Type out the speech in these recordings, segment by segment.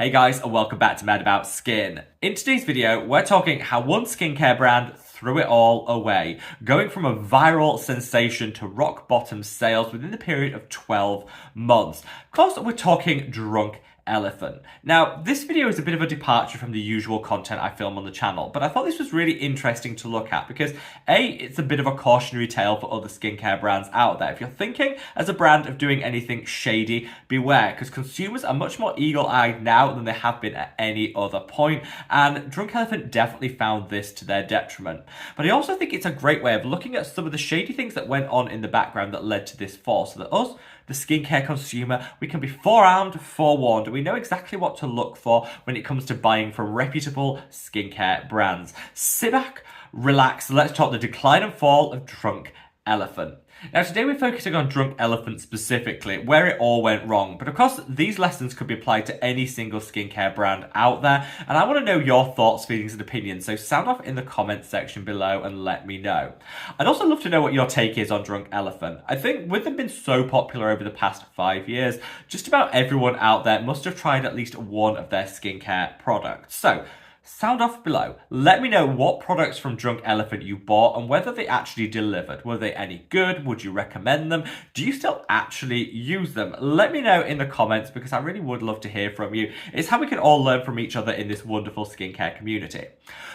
Hey guys, and welcome back to Mad About Skin. In today's video, we're talking how one skincare brand threw it all away, going from a viral sensation to rock bottom sales within the period of 12 months. Of course, we're talking Drunk Elephant. Now, this video is a bit of a departure from the usual content I film on the channel, but I thought this was really interesting to look at because A, it's a bit of a cautionary tale for other skincare brands out there. If you're thinking as a brand of doing anything shady, beware, because consumers are much more eagle-eyed now than they have been at any other point, and Drunk Elephant definitely found this to their detriment. But I also think it's a great way of looking at some of the shady things that went on in the background that led to this fall, so that us, the skincare consumer, we can be forearmed, forewarned, and we know exactly what to look for when it comes to buying from reputable skincare brands. Sit back, relax, and let's talk the decline and fall of Drunk Elephant. Now today we're focusing on Drunk Elephant specifically, where it all went wrong, but of course these lessons could be applied to any single skincare brand out there, and I want to know your thoughts, feelings and opinions, so sound off in the comments section below and let me know. I'd also love to know what your take is on Drunk Elephant. I think with them being so popular over the past 5 years, just about everyone out there must have tried at least one of their skincare products. So sound off below. Let me know what products from Drunk Elephant you bought and whether they actually delivered. Were they any good? Would you recommend them? Do you still actually use them? Let me know in the comments because I really would love to hear from you. It's how we can all learn from each other in this wonderful skincare community.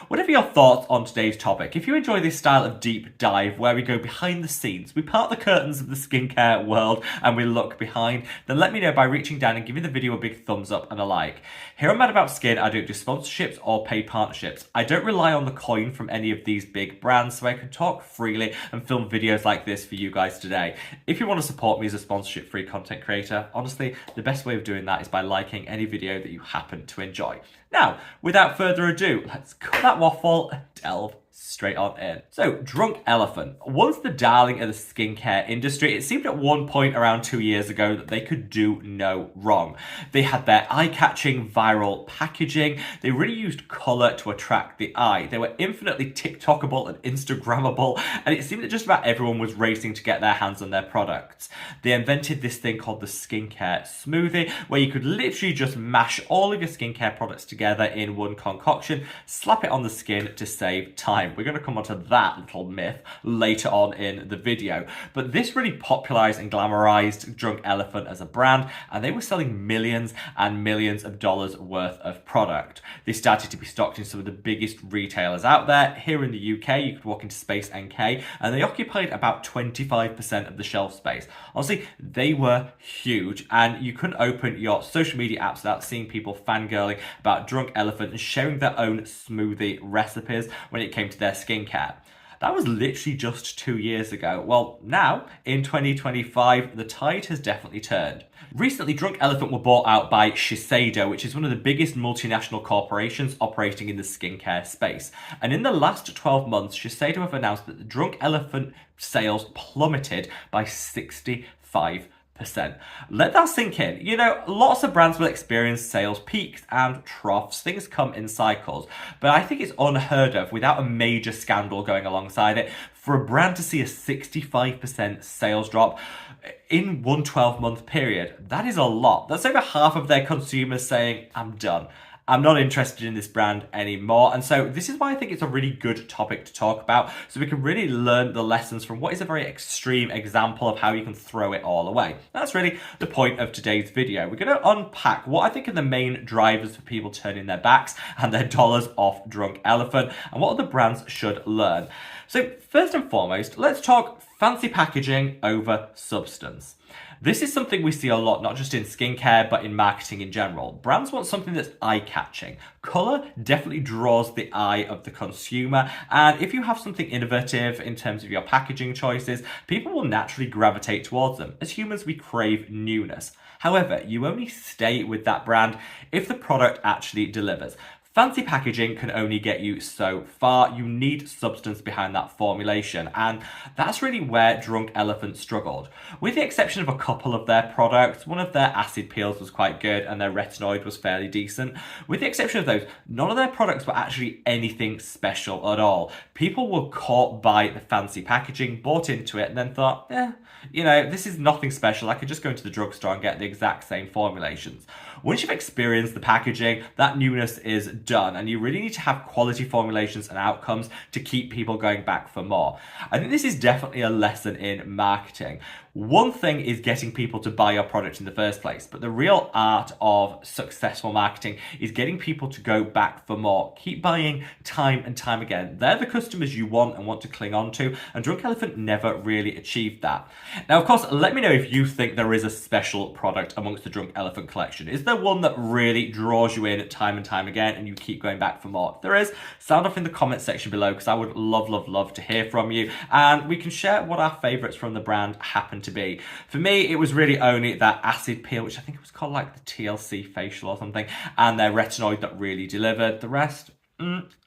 Whatever your thoughts on today's topic, if you enjoy this style of deep dive where we go behind the scenes, we part the curtains of the skincare world and we look behind, then let me know by reaching down and giving the video a big thumbs up and a like. Here on Mad About Skin, I don't do sponsorships or paid partnerships. I don't rely on the coin from any of these big brands, so I can talk freely and film videos like this for you guys today. If you want to support me as a sponsorship-free content creator, honestly, the best way of doing that is by liking any video that you happen to enjoy. Now, without further ado, let's cut that waffle and delve straight on in. So, Drunk Elephant. Once the darling of the skincare industry, it seemed at one point around 2 years ago that they could do no wrong. They had their eye-catching viral packaging. They really used colour to attract the eye. They were infinitely TikTokable and Instagrammable, and it seemed that just about everyone was racing to get their hands on their products. They invented this thing called the skincare smoothie, where you could literally just mash all of your skincare products together in one concoction, slap it on the skin to save time. We're going to come onto that little myth later on in the video. But this really popularized and glamorized Drunk Elephant as a brand, and they were selling millions and millions of dollars worth of product. They started to be stocked in some of the biggest retailers out there. Here in the UK, you could walk into Space NK, and they occupied about 25% of the shelf space. Honestly, they were huge, and you couldn't open your social media apps without seeing people fangirling about Drunk Elephant and sharing their own smoothie recipes when it came to their skincare. That was literally just 2 years ago. Well, now, in 2025, the tide has definitely turned. Recently, Drunk Elephant were bought out by Shiseido, which is one of the biggest multinational corporations operating in the skincare space. And in the last 12 months, Shiseido have announced that the Drunk Elephant sales plummeted by 65%. Let that sink in. You know, lots of brands will experience sales peaks and troughs. Things come in cycles. But I think it's unheard of, without a major scandal going alongside it, for a brand to see a 65% sales drop in one 12-month period. That is a lot. That's over half of their consumers saying, I'm done. I'm not interested in this brand anymore. And so this is why I think it's a really good topic to talk about, so we can really learn the lessons from what is a very extreme example of how you can throw it all away. That's really the point of today's video. We're going to unpack what I think are the main drivers for people turning their backs and their dollars off Drunk Elephant, and what other brands should learn. So first and foremost, let's talk fancy packaging over substance. This is something we see a lot, not just in skincare, but in marketing in general. Brands want something that's eye-catching. Colour definitely draws the eye of the consumer, and if you have something innovative in terms of your packaging choices, people will naturally gravitate towards them. As humans, we crave newness. However, you only stay with that brand if the product actually delivers. Fancy packaging can only get you so far. You need substance behind that formulation, and that's really where Drunk Elephant struggled. With the exception of a couple of their products, one of their acid peels was quite good and their retinoid was fairly decent. With the exception of those, none of their products were actually anything special at all. People were caught by the fancy packaging, bought into it, and then thought, you know, this is nothing special. I could just go into the drugstore and get the exact same formulations. Once you've experienced the packaging, that newness is done, and you really need to have quality formulations and outcomes to keep people going back for more. I think this is definitely a lesson in marketing. One thing is getting people to buy your product in the first place, but the real art of successful marketing is getting people to go back for more. Keep buying time and time again. They're the customers you want and want to cling on to, and Drunk Elephant never really achieved that. Now, of course, let me know if you think there is a special product amongst the Drunk Elephant collection. Is there one that really draws you in time and time again and you keep going back for more? If there is, sound off in the comment section below, because I would love to hear from you, and we can share what our favorites from the brand happen to be. For me, it was really only that acid peel, which I think it was called like the TLC facial or something, and their retinoid that really delivered. The rest,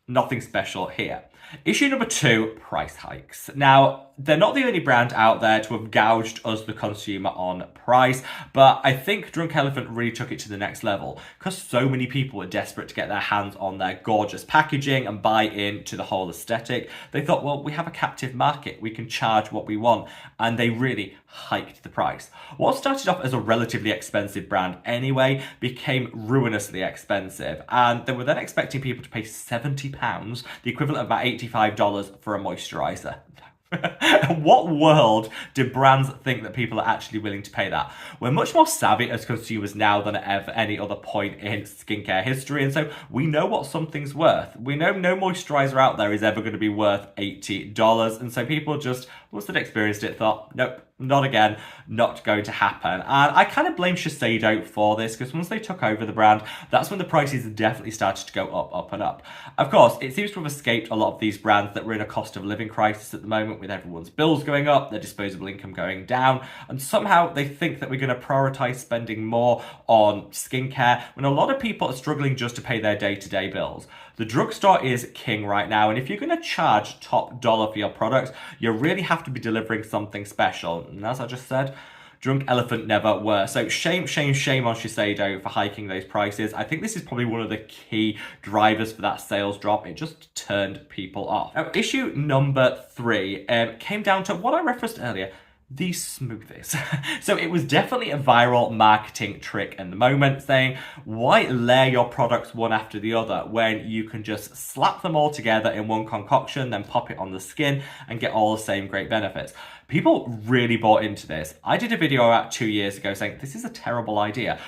nothing special here. Issue number 2, price hikes. Now, they're not the only brand out there to have gouged us, the consumer, on price, but I think Drunk Elephant really took it to the next level because so many people were desperate to get their hands on their gorgeous packaging and buy into the whole aesthetic. They thought, well, we have a captive market, we can charge what we want, and they really hiked the price. What started off as a relatively expensive brand anyway became ruinously expensive, and they were then expecting people to pay £70, the equivalent of about $85 for a moisturizer. What world do brands think that people are actually willing to pay that? We're much more savvy as consumers now than at ever any other point in skincare history, and so we know what something's worth. We know no moisturizer out there is ever going to be worth $80, and so people just, once they'd experienced it, thought, nope, not again, not going to happen. And I kind of blame Shiseido for this, because once they took over the brand, that's when the prices definitely started to go up and up. Of course, it seems to have escaped a lot of these brands that were in a cost of living crisis at the moment, with everyone's bills going up, their disposable income going down, and somehow they think that we're going to prioritize spending more on skincare when a lot of people are struggling just to pay their day-to-day bills. The drugstore is king right now, and if you're going to charge top dollar for your products, you really have to be delivering something special. And as I just said, Drunk Elephant never were. So shame on Shiseido for hiking those prices. I think this is probably one of the key drivers for that sales drop. It just turned people off. Now, issue number 3 came down to what I referenced earlier, these smoothies. So it was definitely a viral marketing trick in the moment, saying, why layer your products one after the other when you can just slap them all together in one concoction, then pop it on the skin and get all the same great benefits. People really bought into this. I did a video about 2 years ago saying this is a terrible idea.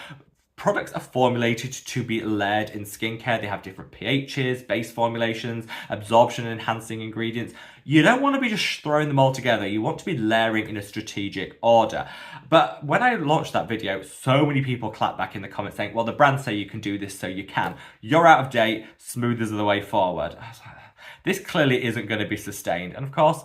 Products are formulated to be layered in skincare. They have different pHs, base formulations, absorption enhancing ingredients. You don't want to be just throwing them all together. You want to be layering in a strategic order. But when I launched that video, so many people clapped back in the comments saying, well, the brands say you can do this, so you can. You're out of date. Smoothies are the way forward. I was like, this clearly isn't going to be sustained. And of course,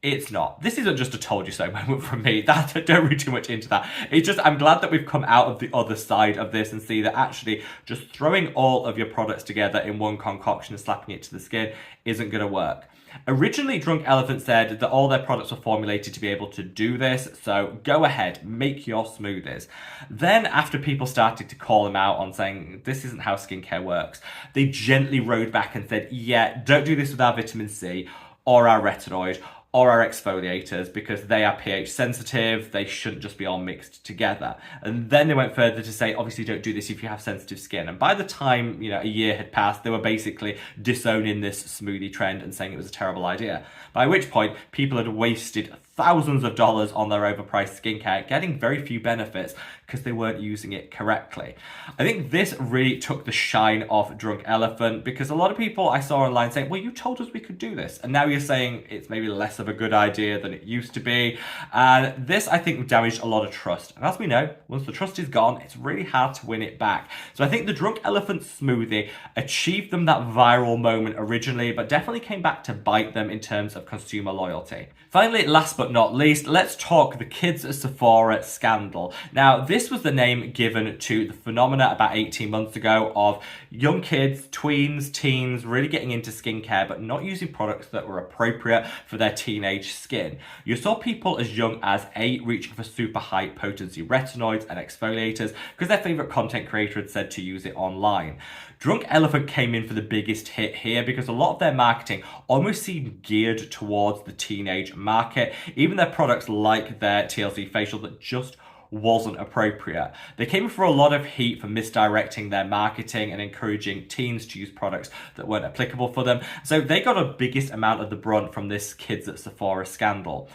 it's not. This isn't just a told you so moment from me. Don't read too much into that. It's just, I'm glad that we've come out of the other side of this and see that actually just throwing all of your products together in one concoction and slapping it to the skin isn't going to work. Originally, Drunk Elephant said that all their products were formulated to be able to do this, so go ahead, make your smoothies. Then, after people started to call them out on saying, this isn't how skincare works, they gently rode back and said, yeah, don't do this with our vitamin C or our retinoid or our exfoliators, because they are pH sensitive, they shouldn't just be all mixed together. And then they went further to say, obviously don't do this if you have sensitive skin. And by the time, a year had passed, they were basically disowning this smoothie trend and saying it was a terrible idea. By which point, people had wasted thousands of dollars on their overpriced skincare, getting very few benefits because they weren't using it correctly. I think this really took the shine off Drunk Elephant, because a lot of people I saw online saying, well, you told us we could do this, and now you're saying it's maybe less of a good idea than it used to be. And this, I think, damaged a lot of trust. And as we know, once the trust is gone, it's really hard to win it back. So I think the Drunk Elephant smoothie achieved them that viral moment originally, but definitely came back to bite them in terms of consumer loyalty. Finally, last but not least, let's talk the kids at Sephora scandal. Now, this was the name given to the phenomena about 18 months ago of young kids, tweens, teens, really getting into skincare, but not using products that were appropriate for their teenage skin. You saw people as young as 8 reaching for super high potency retinoids and exfoliators because their favorite content creator had said to use it online. Drunk Elephant came in for the biggest hit here because a lot of their marketing almost seemed geared towards the teenage market. Even their products like their TLC facial that just wasn't appropriate. They came for a lot of heat for misdirecting their marketing and encouraging teens to use products that weren't applicable for them. So they got a biggest amount of the brunt from this Kids at Sephora scandal.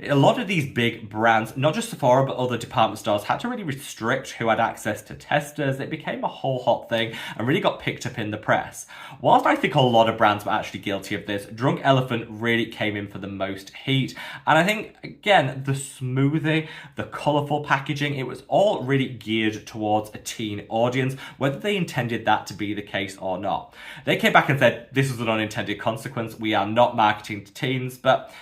A lot of these big brands, not just Sephora, but other department stores, had to really restrict who had access to testers. It became a whole hot thing and really got picked up in the press. Whilst I think a lot of brands were actually guilty of this, Drunk Elephant really came in for the most heat. And I think, again, the smoothie, the colourful packaging, it was all really geared towards a teen audience, whether they intended that to be the case or not. They came back and said, this was an unintended consequence. We are not marketing to teens, but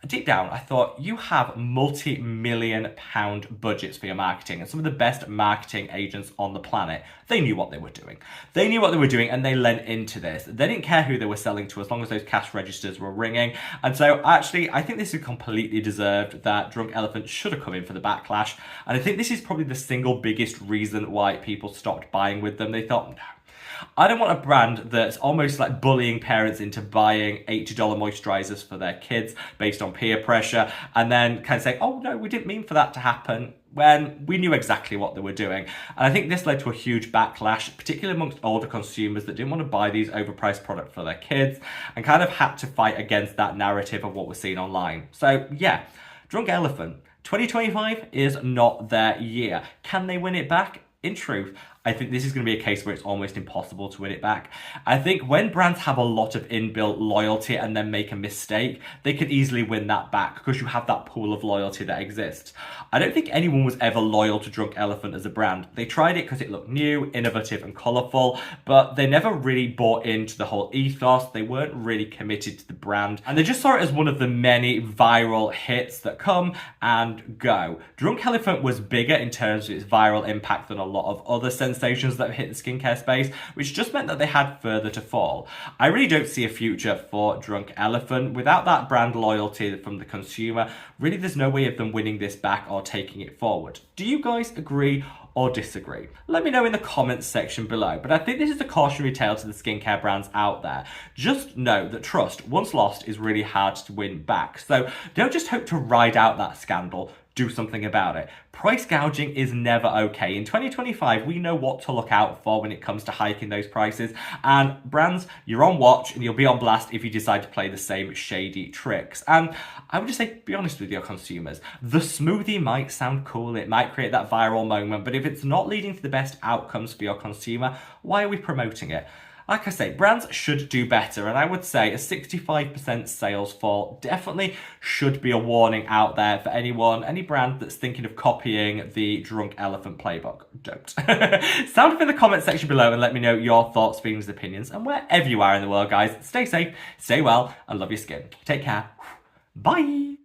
deep down, I thought, you have multi-million pound budgets for your marketing and some of the best marketing agents on the planet. They knew what they were doing. They knew what they were doing and they lent into this. They didn't care who they were selling to as long as those cash registers were ringing. And so actually, I think this is completely deserved that Drunk Elephant should have come in for the backlash. And I think this is probably the single biggest reason why people stopped buying with them. They thought, no, I don't want a brand that's almost like bullying parents into buying $80 moisturizers for their kids based on peer pressure and then kind of saying, oh no, we didn't mean for that to happen, when we knew exactly what they were doing. And I think this led to a huge backlash, particularly amongst older consumers that didn't want to buy these overpriced products for their kids and kind of had to fight against that narrative of what we're seeing online. So yeah, Drunk Elephant, 2025 is not their year. Can they win it back? In truth, I think this is going to be a case where it's almost impossible to win it back. I think when brands have a lot of inbuilt loyalty and then make a mistake, they can easily win that back because you have that pool of loyalty that exists. I don't think anyone was ever loyal to Drunk Elephant as a brand. They tried it because it looked new, innovative and colourful, but they never really bought into the whole ethos. They weren't really committed to the brand and they just saw it as one of the many viral hits that come and go. Drunk Elephant was bigger in terms of its viral impact than a lot of other sensations that hit the skincare space, which just meant that they had further to fall. I really don't see a future for Drunk Elephant. Without that brand loyalty from the consumer, really there's no way of them winning this back or taking it forward. Do you guys agree or disagree? Let me know in the comments section below. But I think this is a cautionary tale to the skincare brands out there. Just know that trust, once lost, is really hard to win back. So don't just hope to ride out that scandal. Do something about it. Price gouging is never okay. In 2025, we know what to look out for when it comes to hiking those prices. And brands, you're on watch and you'll be on blast if you decide to play the same shady tricks. And I would just say, be honest with your consumers. The smoothie might sound cool. It might create that viral moment. But if it's not leading to the best outcomes for your consumer, why are we promoting it? Like I say, brands should do better, and I would say a 65% sales fall definitely should be a warning out there for any brand that's thinking of copying the Drunk Elephant playbook. Don't. Sound off in the comment section below and let me know your thoughts, feelings, opinions, and wherever you are in the world, guys, stay safe, stay well, and love your skin. Take care. Bye!